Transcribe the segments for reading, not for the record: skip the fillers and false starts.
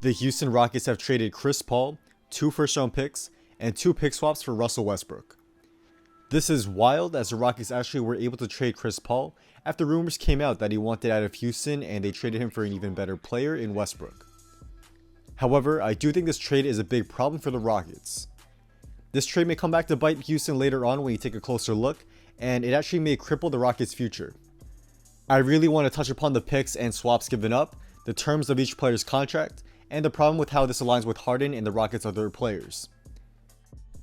The Houston Rockets have traded Chris Paul, 2 first-round picks, and 2 pick swaps for Russell Westbrook. This is wild, as the Rockets actually were able to trade Chris Paul after rumors came out that he wanted out of Houston and they traded him for an even better player in Westbrook. However, I do think this trade is a big problem for the Rockets. This trade may come back to bite Houston later on when you take a closer look, and it actually may cripple the Rockets' future. I really want to touch upon the picks and swaps given up, the terms of each player's contract, and the problem with how this aligns with Harden and the Rockets' other players.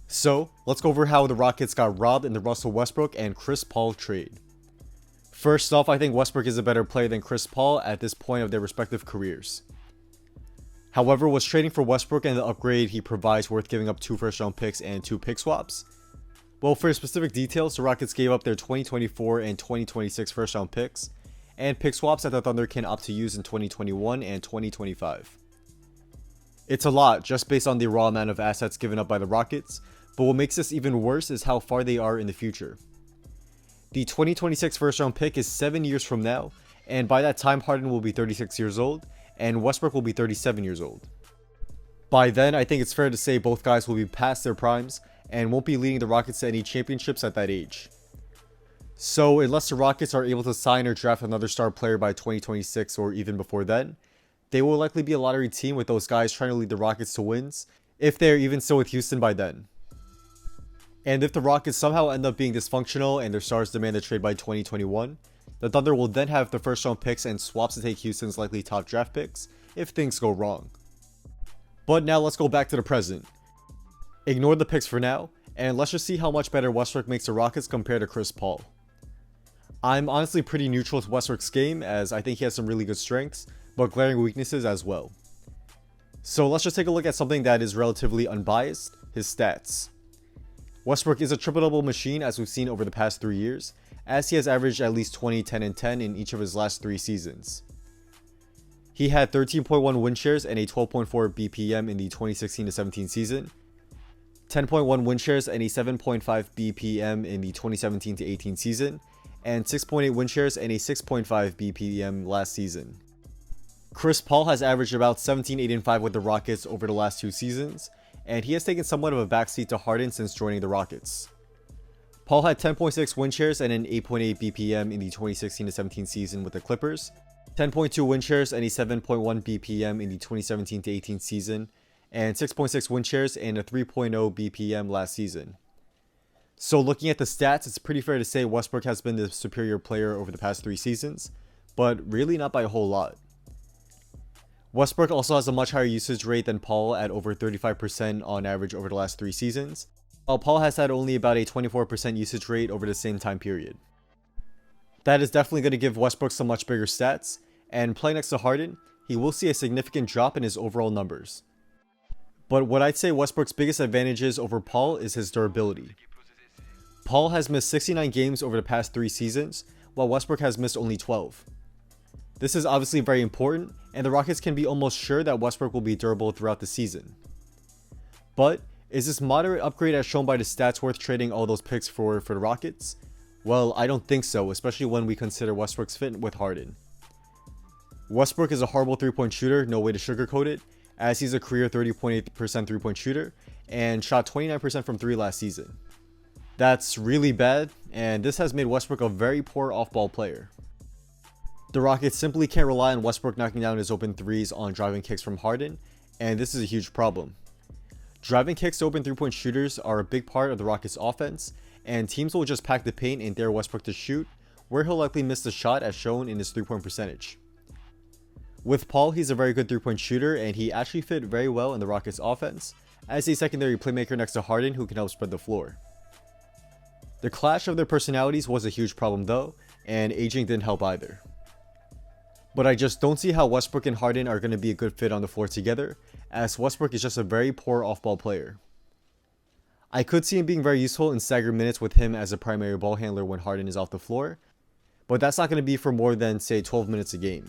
So, let's go over how the Rockets got robbed in the Russell Westbrook and Chris Paul trade. First off, I think Westbrook is a better player than Chris Paul at this point of their respective careers. However, was trading for Westbrook and the upgrade he provides worth giving up 2 first-round picks and 2 pick swaps? Well, for specific details, the Rockets gave up their 2024 and 2026 first-round picks, and pick swaps that the Thunder can opt to use in 2021 and 2025. It's a lot just based on the raw amount of assets given up by the Rockets, but what makes this even worse is how far they are in the future. The 2026 first-round pick is 7 years from now, and by that time Harden will be 36 years old, and Westbrook will be 37 years old. By then, I think it's fair to say both guys will be past their primes, and won't be leading the Rockets to any championships at that age. So unless the Rockets are able to sign or draft another star player by 2026 or even before then, they will likely be a lottery team with those guys trying to lead the Rockets to wins, if they are even still with Houston by then. And if the Rockets somehow end up being dysfunctional and their stars demand a trade by 2021, the Thunder will then have the first round picks and swaps to take Houston's likely top draft picks if things go wrong. But now let's go back to the present. Ignore the picks for now, and let's just see how much better Westbrook makes the Rockets compared to Chris Paul. I'm honestly pretty neutral to Westbrook's game, as I think he has some really good strengths, but glaring weaknesses as well. So let's just take a look at something that is relatively unbiased, his stats. Westbrook is a triple-double machine as we've seen over the past 3 years, as he has averaged at least 20, 10, and 10 in each of his last 3 seasons. He had 13.1 win shares and a 12.4 BPM in the 2016-17 season, 10.1 win shares and a 7.5 BPM in the 2017-18 season, and 6.8 win shares and a 6.5 BPM last season. Chris Paul has averaged about 17, 8, and 5 with the Rockets over the last 2 seasons, and he has taken somewhat of a backseat to Harden since joining the Rockets. Paul had 10.6 win shares and an 8.8 BPM in the 2016-17 season with the Clippers, 10.2 win shares and a 7.1 BPM in the 2017-18 season, and 6.6 win shares and a 3.0 BPM last season. So looking at the stats, it's pretty fair to say Westbrook has been the superior player over the past 3 seasons, but really not by a whole lot. Westbrook also has a much higher usage rate than Paul at over 35% on average over the last 3 seasons, while Paul has had only about a 24% usage rate over the same time period. That is definitely going to give Westbrook some much bigger stats, and playing next to Harden, he will see a significant drop in his overall numbers. But what I'd say Westbrook's biggest advantages over Paul is his durability. Paul has missed 69 games over the past 3 seasons, while Westbrook has missed only 12. This is obviously very important, and the Rockets can be almost sure that Westbrook will be durable throughout the season. But is this moderate upgrade as shown by the stats worth trading all those picks for the Rockets? Well, I don't think so, especially when we consider Westbrook's fit with Harden. Westbrook is a horrible 3-point shooter, no way to sugarcoat it, as he's a career 30.8% 3-point shooter and shot 29% from 3 last season. That's really bad, and this has made Westbrook a very poor off-ball player. The Rockets simply can't rely on Westbrook knocking down his open threes on driving kicks from Harden, and this is a huge problem. Driving kicks to open 3-point shooters are a big part of the Rockets' offense, and teams will just pack the paint and dare Westbrook to shoot, where he'll likely miss the shot as shown in his 3-point percentage. With Paul, he's a very good 3-point shooter, and he actually fit very well in the Rockets' offense, as a secondary playmaker next to Harden who can help spread the floor. The clash of their personalities was a huge problem though, and aging didn't help either. But I just don't see how Westbrook and Harden are going to be a good fit on the floor together, as Westbrook is just a very poor off-ball player. I could see him being very useful in staggered minutes with him as a primary ball handler when Harden is off the floor, but that's not going to be for more than, say, 12 minutes a game.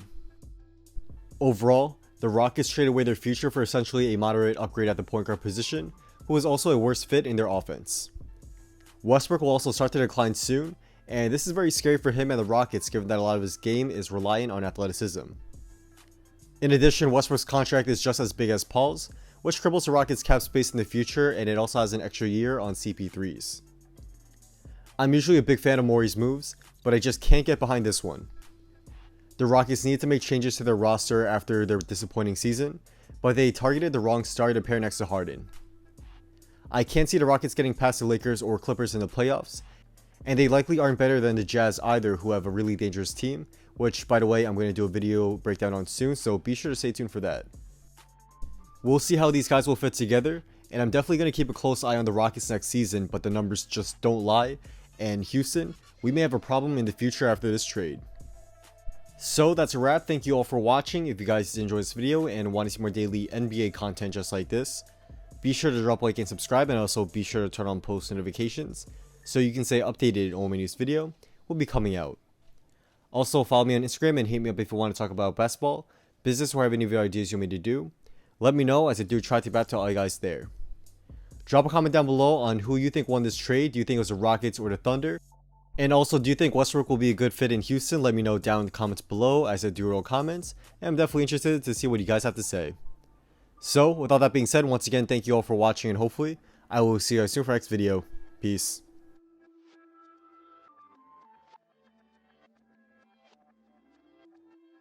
Overall, the Rockets traded away their future for essentially a moderate upgrade at the point guard position, who is also a worse fit in their offense. Westbrook will also start to decline soon, and this is very scary for him and the Rockets given that a lot of his game is reliant on athleticism. In addition, Westbrook's contract is just as big as Paul's, which cripples the Rockets' cap space in the future, and it also has an extra year on CP3s. I'm usually a big fan of Morey's moves, but I just can't get behind this one. The Rockets needed to make changes to their roster after their disappointing season, but they targeted the wrong star to pair next to Harden. I can't see the Rockets getting past the Lakers or Clippers in the playoffs, and they likely aren't better than the Jazz either, who have a really dangerous team, which, by the way, I'm going to do a video breakdown on soon, so be sure to stay tuned for that. We'll see how these guys will fit together, and I'm definitely going to keep a close eye on the Rockets next season, but the numbers just don't lie, and Houston, we may have a problem in the future after this trade. So that's a wrap. Thank you all for watching. If you guys did enjoy this video and want to see more daily NBA content just like this, be sure to drop a like and subscribe, and also be sure to turn on post notifications so you can stay updated on when my next video will be coming out. Also, follow me on Instagram and hit me up if you want to talk about basketball, business, or have any video ideas you want me to do. Let me know, as I do try to bat to all you guys there. Drop a comment down below on who you think won this trade. Do you think it was the Rockets or the Thunder? And also, do you think Westbrook will be a good fit in Houston? Let me know down in the comments below, as I do real comments, and I'm definitely interested to see what you guys have to say. So, with all that being said, once again, thank you all for watching, and hopefully, I will see you guys soon for our next video. Peace.